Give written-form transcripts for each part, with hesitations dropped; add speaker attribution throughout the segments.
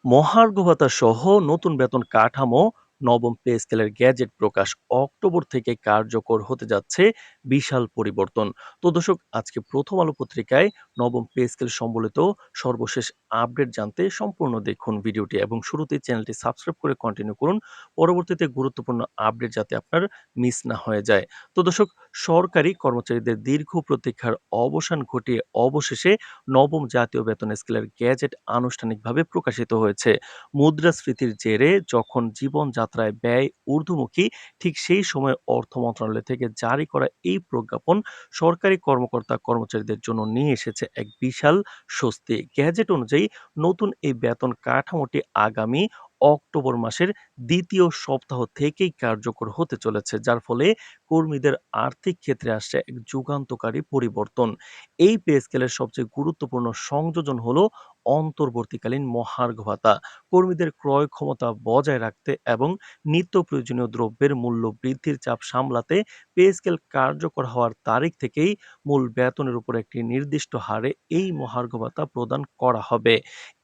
Speaker 1: মহার্ঘ ভাতা সহ নতুন বেতন কাঠামো, নবম পে স্কেলের গ্যাজেট প্রকাশ অক্টোবর থেকে কার্যকর হতে যাচ্ছে বিশাল পরিবর্তন। তো দর্শক, আজকে প্রথম আলো পত্রিকায় নবম পে স্কেল সম্বলিত সর্বশেষ আপডেট জানতে সম্পূর্ণ দেখুন ভিডিওটি এবং শুরুতেই চ্যানেলটি সাবস্ক্রাইব করে কন্টিনিউ করুন। পরবর্তীতে গুরুত্বপূর্ণ আপডেট যাতে আপনার মিস না হয়ে যায়। তো দর্শক, সরকারি কর্মচারীদের দীর্ঘ প্রতীক্ষার অবসান ঘটিয়ে অবশেষে নবম জাতীয় বেতন স্কেলের গ্যাজেট আনুষ্ঠানিকভাবে প্রকাশিত হয়েছে। মুদ্রাস্ফীতির জেরে যখন জীবনযাত্রায় ব্যয় ঊর্ধ্বমুখী, ঠিক সেই সময় অর্থ মন্ত্রণালয় থেকে জারি করা এই প্রজ্ঞাপন সরকারি কর্মকর্তা কর্মচারীদের জন্য নিয়ে এসেছে এক বিশাল স্বস্তি। গ্যাজেট অনুযায়ী নতুন এই বেতন কাঠামোটি আগামী অক্টোবর মাসের দ্বিতীয় সপ্তাহ থেকেই কার্যকর হতে চলেছে, যার ফলে কর্মীদের আর্থিক ক্ষেত্রে আসছে এক যুগান্তকারী পরিবর্তন। এই পে স্কেলের সবচেয়ে গুরুত্বপূর্ণ সংযোজন হলো অন্তর্বর্তীকালীন মহার্ঘ ভাতা। কর্মীদের ক্রয় ক্ষমতা বজায় রাখতে এবং নিত্য প্রয়োজনীয় দ্রব্যের মূল্য বৃদ্ধির চাপ সামলাতে পে স্কেল কার্যকর হওয়ার তারিখ থেকেই মূল বেতনের উপর একটি নির্দিষ্ট হারে এই মহার্ঘ ভাতা প্রদান করা হবে।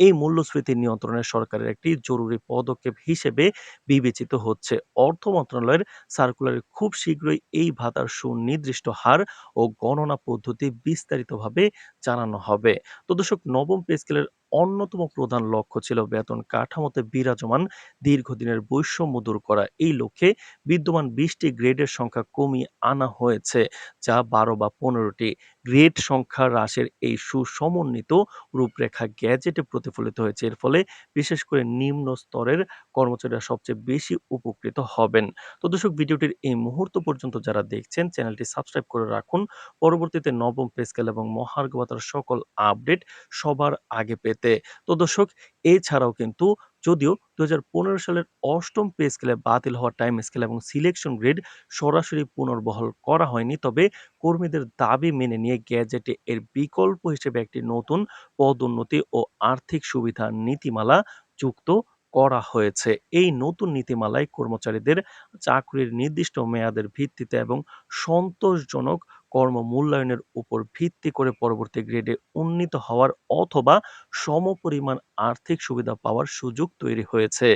Speaker 1: এই মূল্যস্ফীতি নিয়ন্ত্রণে সরকারের একটি জরুরি পদক্ষেপ হিসেবে বিবেচিত হচ্ছে। অর্থ মন্ত্রণালয়ের সার্কুলারে খুব শীঘ্রই এই ভাতার সুনির্দিষ্ট হার ও গণনা পদ্ধতি বিস্তারিতভাবে জানানো হবে। তো দর্শক, নবম পে স্কেলের অন্যতম প্রধান লক্ষ্য ছিল বেতন কাঠামোতে বিরাজমান দীর্ঘদিনের বৈষম্য দূর করা। এই লক্ষ্যে বিদ্যমান ২০টি গ্রেডের সংখ্যা কমিয়ে আনা হয়েছে, যা ১২ বা ১৫টি। গ্রেড সংখ্যা হ্রাসের এই সুসমন্বিত রূপরেখা গ্যাজেটে প্রতিফলিত হয়েছে। এর ফলে বিশেষ করে নিম্ন স্তরের কর্মচারীরা সবচেয়ে বেশি উপকৃত হবেন। তো দর্শক, ভিডিওটির এই মুহূর্ত পর্যন্ত যারা দেখছেন, চ্যানেলটি সাবস্ক্রাইব করে রাখুন। পরবর্তীতে নবম পে স্কেল এবং মহার্ঘ ভাতার সকল আপডেট সবার আগে পেতে। তো দর্শক, এছাড়াও কিন্তু যদিও ২০১৫ সালের অষ্টম পে স্কেলে বাতিল হওয়া টাইম স্কেল এবং সিলেকশন গ্রেড সরাসরি পুনর্বহাল করা হয়নি, তবে কর্মীদের দাবি মেনে নিয়ে গ্যাজেটে এর বিকল্প হিসেবে একটি নতুন পদোন্নতি ও আর্থিক সুবিধা নীতিমালা যুক্ত করা হয়েছে। এই নতুন নীতিমালায় কর্মচারীদের চাকরির নির্দিষ্ট মেয়াদের ভিত্তিতে এবং সন্তোষজনক কর্মমূল্যায়নের উপর ভিত্তি করে পরবর্তী গ্রেডে উন্নীত হওয়ার অথবা সমপরিমাণ আর্থিক সুবিধা পাওয়ার সুযোগ তৈরি হয়েছে।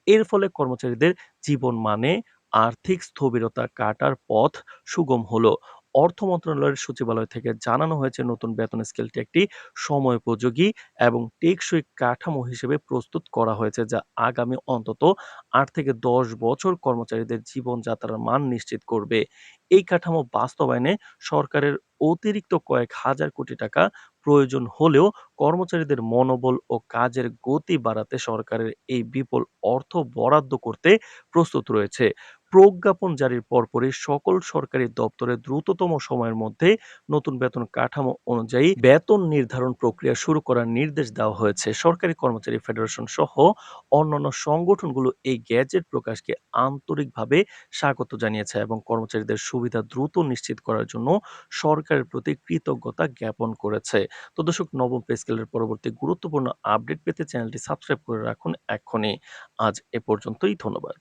Speaker 1: এর ফলে কর্মচারীদের জীবন মানে আর্থিক স্থবিরতা কাটার পথ সুগম হলো। অর্থ মন্ত্রণালয়ের সচিবালয় থেকে জানানো হয়েছে, নতুন বেতন স্কেলটি একটি সময়োপযোগী এবং টেকসই কাঠামো হিসেবে প্রস্তুত করা হয়েছে, যা আগামী অন্তত ৮ থেকে ১০ বছর কর্মচারীদের জীবনযাত্রার মান নিশ্চিত করবে। এই কাঠামো বাস্তবায়নে সরকারের অতিরিক্ত কয়েক হাজার কোটি টাকা প্রয়োজন হলেও কর্মচারীদের মনোবল ও কাজের গতি বাড়াতে সরকারের এই বিপুল অর্থ বরাদ্দ করতে প্রস্তুত রয়েছে। প্রজ্ঞাপন জারির পরপরই সকল সরকারি দপ্তরে দ্রুততম সময়ের মধ্যে নতুন বেতন কাঠামো অনুযায়ী বেতন নির্ধারণ প্রক্রিয়া শুরু করার নির্দেশ দেওয়া হয়েছে। সরকারি কর্মচারী ফেডারেশন সহ অন্যান্য সংগঠনগুলো এই গ্যাজেট প্রকাশকে আন্তরিকভাবে স্বাগত জানিয়েছে এবং কর্মচারীদের সুবিধা দ্রুত নিশ্চিত করার জন্য সরকারের প্রতি কৃতজ্ঞতা জ্ঞাপন করেছে। তো দর্শক, নবম পে স্কেলের পরবর্তী গুরুত্বপূর্ণ আপডেট পেতে চ্যানেলটি সাবস্ক্রাইব করে রাখুন এক্ষুনি। আজ এ পর্যন্তই, ধন্যবাদ।